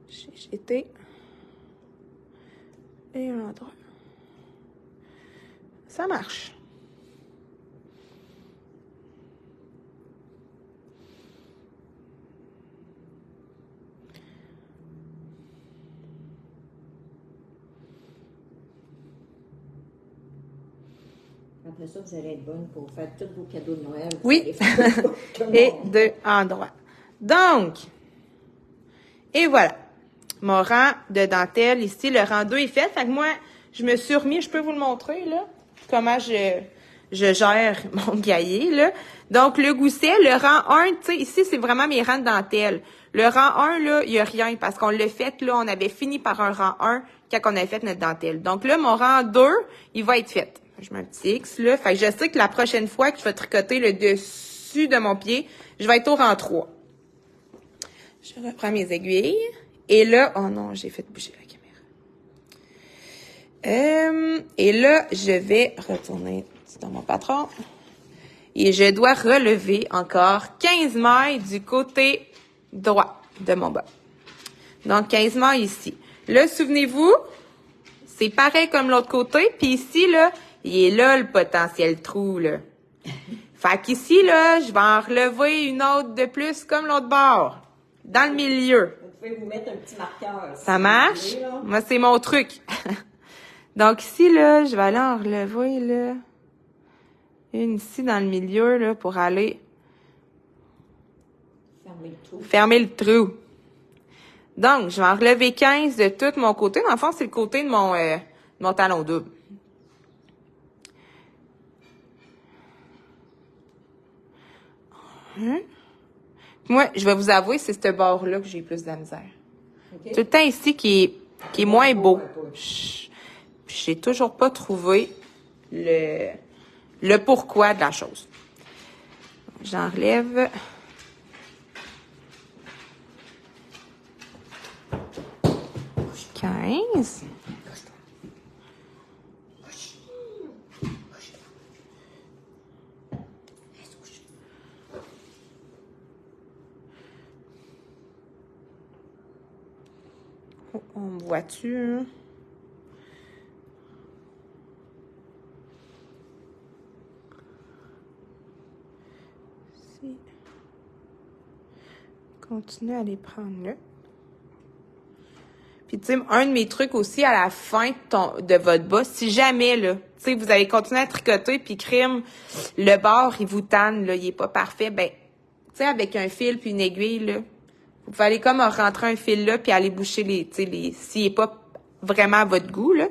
S1: Jeté. Et un endroit. Ça marche.
S2: Après ça, vous allez être bonne pour faire tous vos cadeaux de Noël.
S1: Oui. Et deux endroits. Donc, et voilà. Mon rang de dentelle ici, le rang 2 est fait. Fait que moi, je me suis remis, je peux vous le montrer, là, comment je gère mon cahier, là. Donc, le gousset, le rang 1, tu sais, ici, c'est vraiment mes rangs de dentelle. Le rang 1, là, il n'y a rien parce qu'on l'a fait, là, on avait fini par un rang 1 quand on avait fait notre dentelle. Donc là, mon rang 2, il va être fait. Je mets un petit X, là. Fait que je sais que la prochaine fois que je vais tricoter le dessus de mon pied, je vais être au rang 3. Je reprends mes aiguilles. Et là, oh non, j'ai fait bouger la caméra. Et là, je vais retourner dans mon patron. Et je dois relever encore 15 mailles du côté droit de mon bas. Donc, 15 mailles ici. Là, souvenez-vous, c'est pareil comme l'autre côté. Puis ici, là, il est là le potentiel trou, là. Fait qu'ici, là, je vais en relever une autre de plus comme l'autre bord. Dans le milieu.
S2: Vous pouvez vous mettre un petit marqueur.
S1: Ça marche? Moi, c'est mon truc. Donc ici, là, je vais aller en relever, là. Une ici dans le milieu, là, pour aller...
S2: Fermer le trou.
S1: Fermer le trou. Donc, je vais en relever 15 de tout mon côté. Dans le fond, c'est le côté de mon talon double. Moi, je vais vous avouer, c'est ce bord-là que j'ai plus de la misère. Okay. Tout le temps ici qui est moins beau. J'ai toujours pas trouvé le pourquoi de la chose. J'enlève. $15. On me voit-tu, hein? Si. Continuez à les prendre là. Puis, tu sais, un de mes trucs aussi à la fin de votre bas, si jamais, là, tu sais, vous allez continuer à tricoter, puis crime, le bord, il vous tanne, là, il est pas parfait, ben, tu sais, avec un fil puis une aiguille, là, vous pouvez aller comme rentrer un fil là, puis aller boucher tu sais, s'il est pas vraiment à votre goût, là.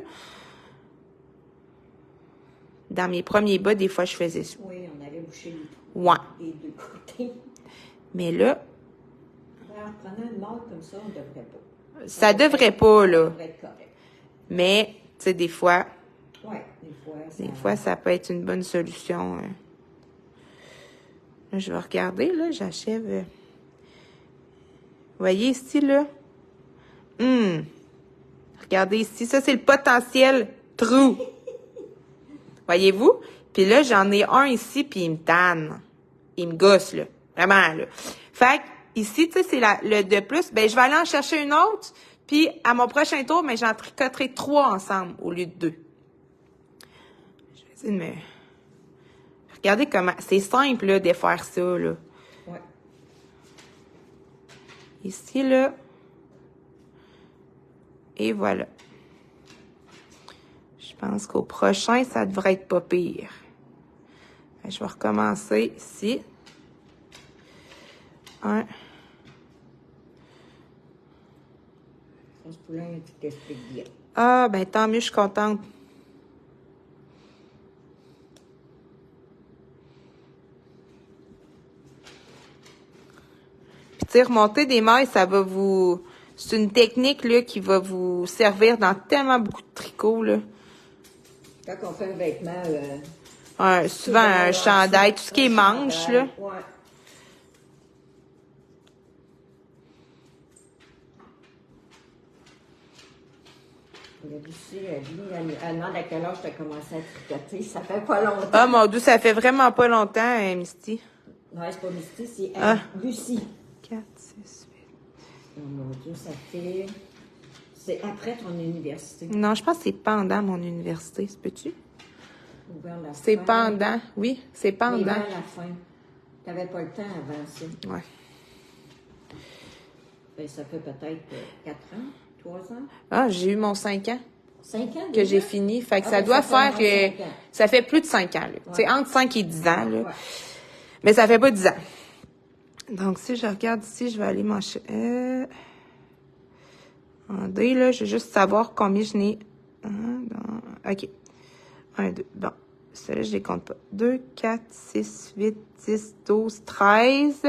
S1: Dans mes premiers bas, des fois, je faisais ça.
S2: Oui, on allait boucher
S1: les
S2: deux côtés.
S1: Mais là...
S2: En prenant une marque comme ça, on devrait pas.
S1: Ça devrait pas, là.
S2: Ça devrait être correct.
S1: Mais, tu sais, des fois...
S2: Oui,
S1: des fois, ça peut être une bonne solution. Là, je vais regarder, là, j'achève... Vous voyez ici, là? Regardez ici, ça, c'est le potentiel trou. Voyez-vous? Puis là, j'en ai un ici, puis il me tanne. Il me gosse, là. Vraiment, là. Fait que, ici, tu sais, c'est le de plus. Ben, je vais aller en chercher une autre, puis à mon prochain tour, ben, j'en tricoterai 3 ensemble au lieu de 2. Je vais essayer de me... Regardez comment... C'est simple, là, de faire ça, là.
S2: Ouais.
S1: Ici, là. Et voilà. Je pense qu'au prochain, ça devrait être pas pire. Je vais recommencer ici. 1.
S2: Ce poulain, tu t'expliques bien.
S1: Ah, ben tant mieux, je suis contente. Puis, tu sais, remonter des mailles, ça va vous... C'est une technique, là, qui va vous servir dans tellement beaucoup de tricots, là.
S2: Quand on fait un vêtement...
S1: souvent, un chandail, tout ce qui est manche, là.
S2: Ouais. Lucie, elle demande à quel âge tu as commencé à tricoter. Ça fait pas longtemps.
S1: Ah, mon Dieu, ça fait vraiment pas longtemps, Misty.
S2: Non, c'est pas Misty, c'est Lucie.
S1: 4, 6, 8.
S2: Oh mon Dieu, ça fait... C'est après ton université.
S1: Non, je pense que c'est pendant mon université, c'est peux-tu?
S2: Ou vers la
S1: C'est
S2: fin.
S1: pendant, oui, c'est pendant.
S2: Mais vers la fin. Tu n'avais pas le temps avant ça.
S1: Ouais.
S2: Ben, ça fait peut-être 4 ans, 3 ans.
S1: Ah, j'ai eu mon 5 ans
S2: 5 ans
S1: que
S2: déjà?
S1: j'ai fini. Fait que ça
S2: ben,
S1: doit
S2: ça
S1: faire
S2: fait
S1: que...
S2: 5 ans.
S1: Ça fait plus de 5 ans, là.
S2: Ouais.
S1: C'est entre 5 et 10 ans, là.
S2: Ouais.
S1: Mais ça fait pas 10 ans. Donc, si je regarde ici, je vais aller m'enchaîner. En D, là, je veux juste savoir combien je n'ai. OK. 1, 2. Bon. Celle-là, je les compte pas. 2, 4, 6, 8, 10, 12, 13,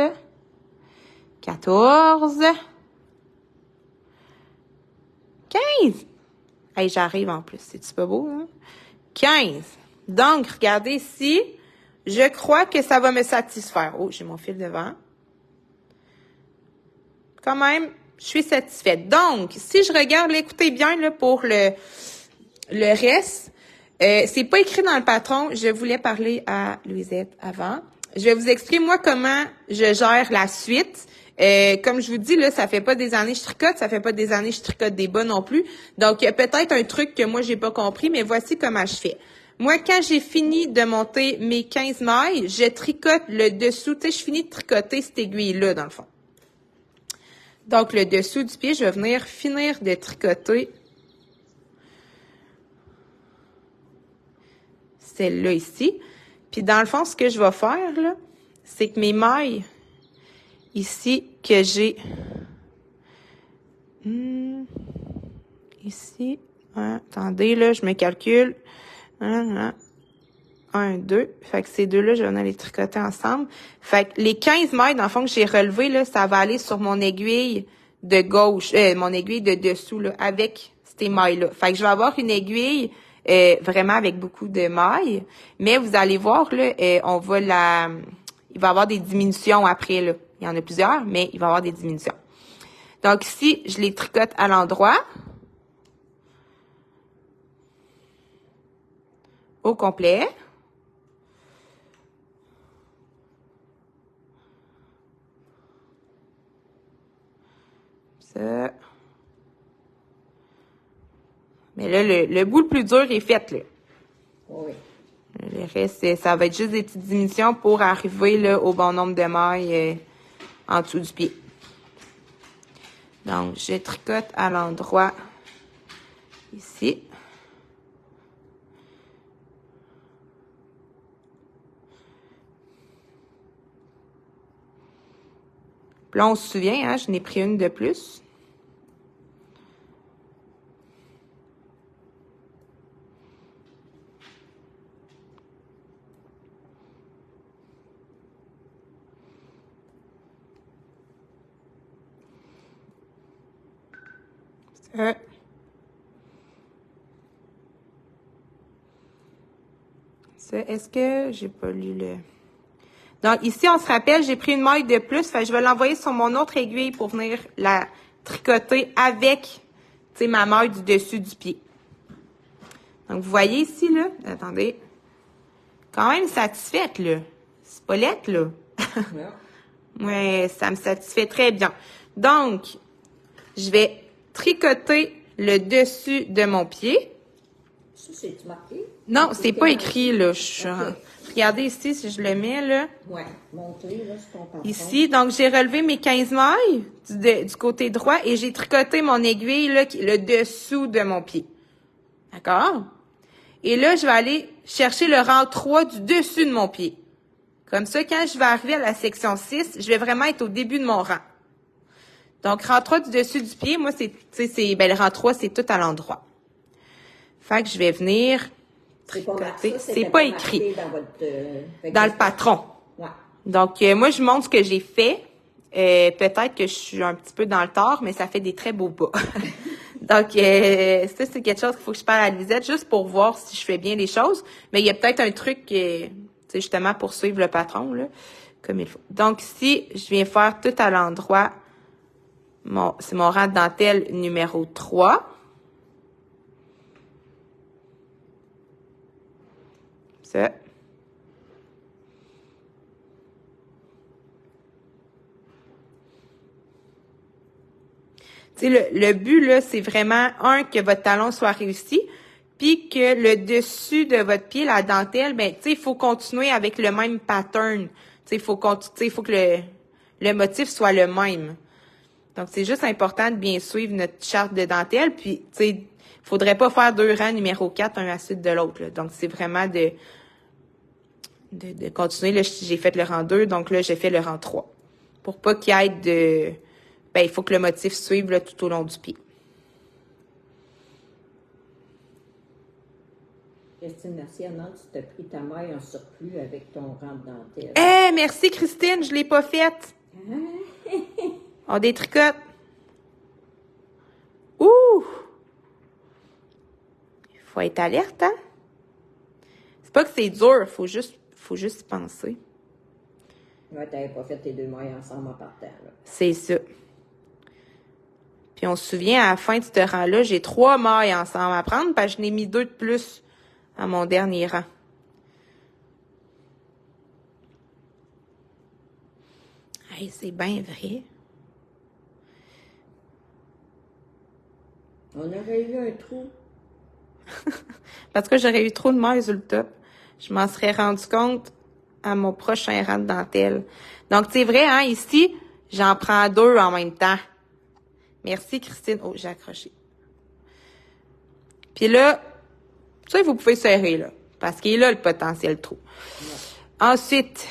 S1: 14, 15. Hey, j'arrive en plus. C'est-tu pas beau, hein? 15. Donc, regardez ici. Je crois que ça va me satisfaire. Oh, j'ai mon fil devant. Quand même, je suis satisfaite. Donc, si je regarde, là, écoutez bien là, pour le reste, c'est pas écrit dans le patron. Je voulais parler à Louisette avant. Je vais vous expliquer, moi, comment je gère la suite. Comme je vous dis, là, ça fait pas des années que je tricote, ça fait pas des années que je tricote des bas non plus. Donc, il y a peut-être un truc que moi, j'ai pas compris, mais voici comment je fais. Moi, quand j'ai fini de monter mes 15 mailles, je tricote le dessous. Tu sais, je finis de tricoter cette aiguille-là, dans le fond. Donc, le dessous du pied, je vais venir finir de tricoter celle-là ici. Puis, dans le fond, ce que je vais faire, là, c'est que mes mailles ici, que j'ai ici, attendez, là, je me calcule. 1, 2. Fait que ces deux-là, je vais venir les tricoter ensemble. Fait que les 15 mailles, dans le fond, que j'ai relevées, là, ça va aller sur mon aiguille de gauche, mon aiguille de dessous, là, avec ces mailles-là. Fait que je vais avoir une aiguille vraiment avec beaucoup de mailles. Mais vous allez voir, là, il va y avoir des diminutions après, là. Il y en a plusieurs, mais il va y avoir des diminutions. Donc ici, je les tricote à l'endroit. Au complet. Ça. Mais là, le bout le plus dur est fait, là.
S2: Oui.
S1: Le reste, ça va être juste des petites diminutions pour arriver là, au bon nombre de mailles en dessous du pied. Donc, je tricote à l'endroit ici. Puis là, on se souvient, hein, je n'ai pris une de plus. Ça, est-ce que j'ai pas lu le... Donc, ici, on se rappelle, j'ai pris une maille de plus. Fait que je vais l'envoyer sur mon autre aiguille pour venir la tricoter avec, tu sais, ma maille du dessus du pied. Donc, vous voyez ici, là, attendez, quand même satisfaite, là. C'est pas lettre, là. Ouais, ça me satisfait très bien. Donc, je vais tricoter le dessus de mon pied.
S2: Ça, c'est marqué?
S1: Non, c'est pas écrit, là.
S2: Okay.
S1: Regardez ici, si je le mets, là.
S2: Ouais, monter, là, c'est ton patron.
S1: Ici, donc, j'ai relevé mes 15 mailles du côté droit et j'ai tricoté mon aiguille, là, qui est le dessous de mon pied. D'accord? Et là, je vais aller chercher le rang 3 du dessus de mon pied. Comme ça, quand je vais arriver à la section 6, je vais vraiment être au début de mon rang. Donc, rang 3 du dessus du pied, moi, le rang 3, c'est tout à l'endroit. Fait que je vais venir tricoter. C'est pas écrit dans le patron.
S2: Ouais.
S1: Donc, moi, je montre ce que j'ai fait. Peut-être que je suis un petit peu dans le tort, mais ça fait des très beaux pas. Donc, ça, c'est quelque chose qu'il faut que je parle à Lisette, juste pour voir si je fais bien les choses. Mais il y a peut-être un truc, justement, pour suivre le patron, là, comme il faut. Donc, ici, je viens faire tout à l'endroit. C'est mon rang de dentelle numéro 3. Ça. Tu sais, le but, là, c'est vraiment, que votre talon soit réussi, puis que le dessus de votre pied, la dentelle, ben, tu sais, il faut continuer avec le même pattern. Tu sais, il faut que le motif soit le même. Donc, c'est juste important de bien suivre notre charte de dentelle, puis, tu sais, faudrait pas faire 2 rangs numéro 4, un à la suite de l'autre, là. Donc, c'est vraiment de continuer. Là, j'ai fait le rang 2, donc là, j'ai fait le rang 3. Pour pas qu'il y ait il faut que le motif suive là, tout au long du pied.
S2: Christine, merci. Anna, tu t'as pris ta maille en surplus avec ton rang de dentelle.
S1: Merci Christine, je l'ai pas faite. On détricote. Ouh! Il faut être alerte, hein? C'est pas que c'est dur, faut juste y penser.
S2: Ouais, t'avais pas fait tes 2 mailles ensemble en partant, là.
S1: C'est ça. Puis on se souvient, à la fin de ce rang-là, j'ai 3 mailles ensemble à prendre, parce que je n'ai mis 2 de plus à mon dernier rang. Hey, c'est bien vrai.
S2: On aurait eu un trou.
S1: Parce que j'aurais eu trop de mailles sur le top. Je m'en serais rendu compte à mon prochain rang de dentelle. Donc, c'est vrai, hein, ici, j'en prends 2 en même temps. Merci, Christine. Oh, j'ai accroché. Puis là, ça, vous pouvez serrer, là. Parce qu'il est là, le potentiel trou. Ouais. Ensuite,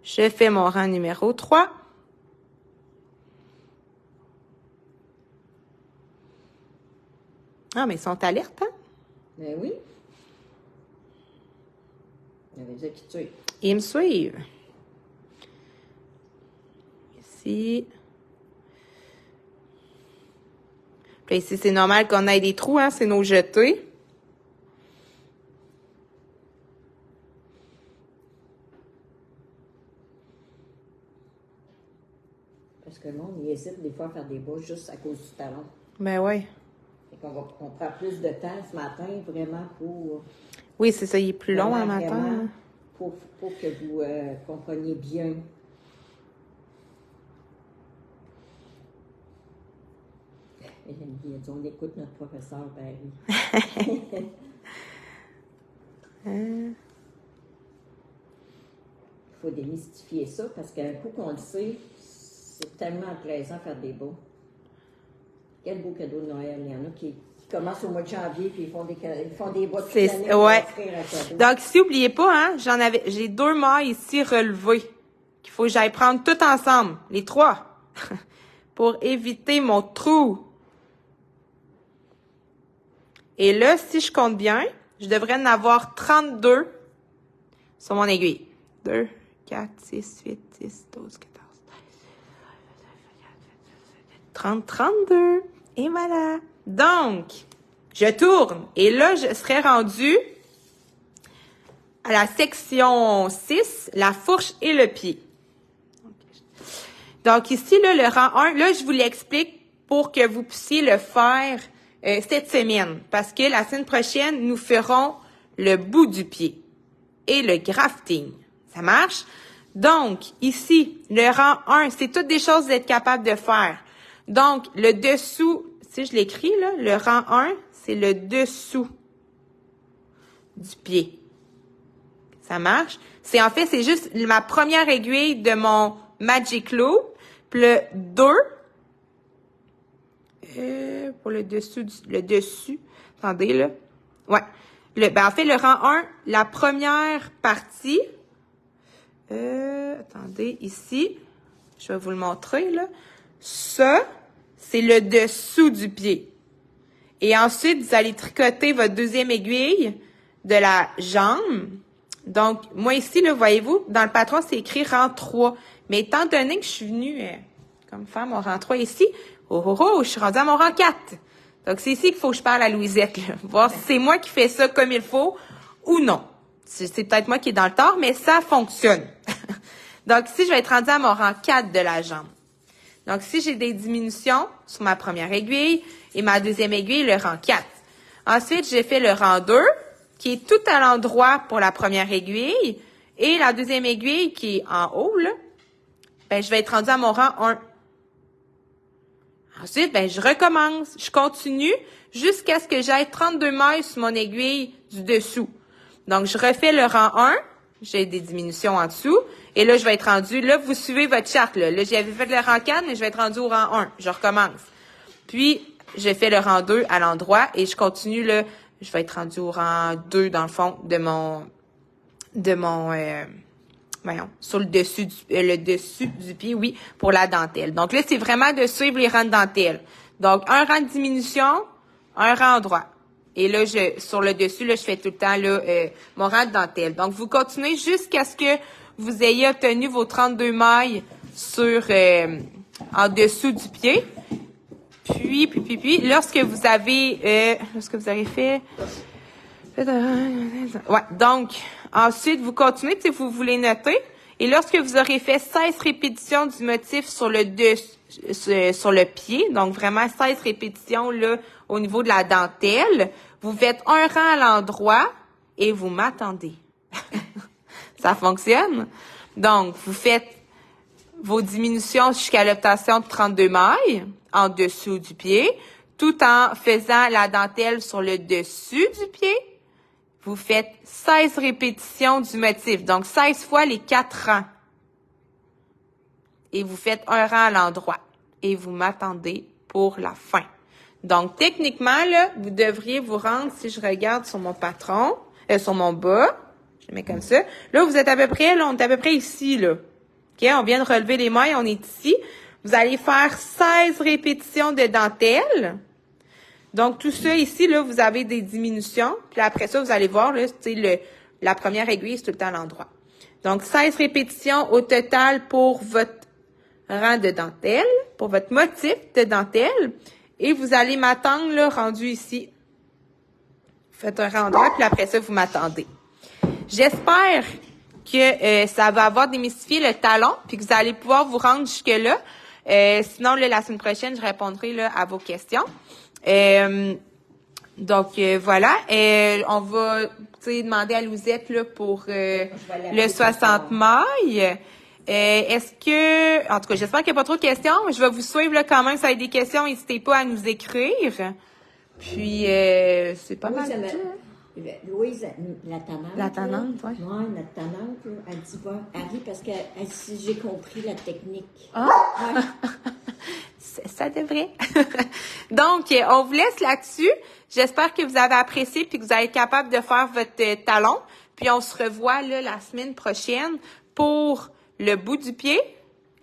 S1: je fais mon rang numéro 3. Ah, mais ils sont alertes, hein?
S2: Ben oui. Ça veut dire qu'ils te suivent.
S1: Ils me suivent. Ici. Puis ici, c'est normal qu'on ait des trous, hein? C'est nos jetés.
S2: Parce que le monde, il hésite des fois à faire des bas juste à cause du talon.
S1: Ben oui.
S2: On prend plus de temps ce matin, vraiment, pour...
S1: Oui, c'est ça, il est plus long un matin.
S2: Pour que vous compreniez bien. Il a dit, on écoute notre professeur Barry. Il faut démystifier ça, parce qu'un coup qu'on le sait, c'est tellement plaisant faire des bas. Quel beau cadeau de Noël. Il y en a qui commencent au mois de janvier puis ils font des bas toute l'année.
S1: Ouais. Donc ici, n'oubliez pas, hein, j'ai 2 mailles ici relevées qu'il faut que j'aille prendre tout ensemble, les 3, pour éviter mon trou. Et là, si je compte bien, je devrais en avoir 32 sur mon aiguille. 2, 4, 6, 8, 10, 12, 14. 30, 32. Et voilà. Donc, je tourne. Et là, je serai rendue à la section 6, la fourche et le pied. Donc, ici, là, le rang 1, là, je vous l'explique pour que vous puissiez le faire cette semaine. Parce que la semaine prochaine, nous ferons le bout du pied et le grafting. Ça marche? Donc, ici, le rang 1, c'est toutes des choses d'être capable de faire. Donc, le dessous, si je l'écris, là, le rang 1, c'est le dessous du pied. Ça marche? C'est juste ma première aiguille de mon Magic Loop. Puis le 2, pour le dessus, attendez, là. Ouais. Le rang 1, la première partie, attendez, ici, je vais vous le montrer, là. Ça, c'est le dessous du pied. Et ensuite, vous allez tricoter votre deuxième aiguille de la jambe. Donc, moi ici, là, voyez-vous, dans le patron, c'est écrit rang 3. Mais étant donné que je suis venue comme faire mon rang 3 ici, je suis rendue à mon rang 4. Donc, c'est ici qu'il faut que je parle à Louisette, là, voir si c'est moi qui fais ça comme il faut ou non. C'est peut-être moi qui est dans le tort, mais ça fonctionne. Donc, ici, je vais être rendue à mon rang 4 de la jambe. Donc, si j'ai des diminutions sur ma première aiguille et ma deuxième aiguille, le rang 4. Ensuite, j'ai fait le rang 2, qui est tout à l'endroit pour la première aiguille, et la deuxième aiguille qui est en haut, là, ben, je vais être rendu à mon rang 1. Ensuite, ben, je recommence, je continue jusqu'à ce que j'aille 32 mailles sur mon aiguille du dessous. Donc, je refais le rang 1, j'ai des diminutions en dessous, et là, je vais être rendu, là, vous suivez votre charte, là. Là, j'avais fait le rang 4, mais je vais être rendu au rang 1. Je recommence. Puis, je fais le rang 2 à l'endroit, et je continue, là, je vais être rendu au rang 2, dans le fond, voyons, sur le dessus du pied, oui, pour la dentelle. Donc là, c'est vraiment de suivre les rangs de dentelle. Donc, un rang de diminution, un rang droit. Et là, sur le dessus, là, je fais tout le temps, là, mon rang de dentelle. Donc, vous continuez jusqu'à ce que vous ayez obtenu vos 32 mailles en dessous du pied. Puis, lorsque vous aurez fait, ouais, donc, ensuite, vous continuez, si vous voulez noter. Et lorsque vous aurez fait 16 répétitions du motif sur le pied, donc vraiment 16 répétitions, là, au niveau de la dentelle, vous faites un rang à l'endroit et vous m'attendez. Ça fonctionne? Donc, vous faites vos diminutions jusqu'à l'obtention de 32 mailles en dessous du pied, tout en faisant la dentelle sur le dessus du pied. Vous faites 16 répétitions du motif, donc 16 fois les 4 rangs. Et vous faites un rang à l'endroit. Et vous m'attendez pour la fin. Donc, techniquement, là, vous devriez vous rendre, si je regarde sur mon patron, sur mon bas, je le mets comme ça. Là, vous êtes à peu près, là, on est à peu près ici, là. OK, on vient de relever les mailles, on est ici. Vous allez faire 16 répétitions de dentelle. Donc, tout ça ici, là, vous avez des diminutions. Puis après ça, vous allez voir, là, la première aiguille, c'est tout le temps à l'endroit. Donc, 16 répétitions au total pour votre rang de dentelle, pour votre motif de dentelle. Et vous allez m'attendre, là, rendu ici. Faites un rang droit, puis après ça, vous m'attendez. J'espère que ça va avoir démystifié le talon, puis que vous allez pouvoir vous rendre jusque-là. Sinon, là, la semaine prochaine, je répondrai là, à vos questions. Donc voilà, on va demander à Lousette là, pour le 60 mailles. Est-ce que, en tout cas, j'espère qu'il n'y a pas trop de questions. Je vais vous suivre là, quand même. Si vous avez des questions, n'hésitez pas à nous écrire. Puis, c'est pas mal.
S2: Louise, la tannante.
S1: La tannante, oui.
S2: Oui, la tannante, elle dit pas. Elle rit parce que si j'ai compris la technique.
S1: Ah! Ouais. Ça devrait. Donc, on vous laisse là-dessus. J'espère que vous avez apprécié puis que vous allez être capable de faire votre talon. Puis, on se revoit là, la semaine prochaine pour le bout du pied,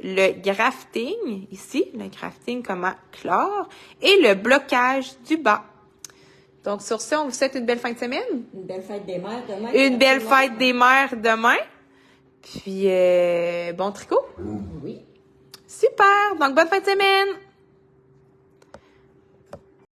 S1: le grafting, ici, le grafting comment clore, et le blocage du bas. Donc, sur ce, on vous souhaite une belle fin de semaine.
S2: Une belle fête des mères demain.
S1: Une belle fête des mères demain. Puis, bon tricot.
S2: Oui.
S1: Super. Donc, bonne fin de semaine.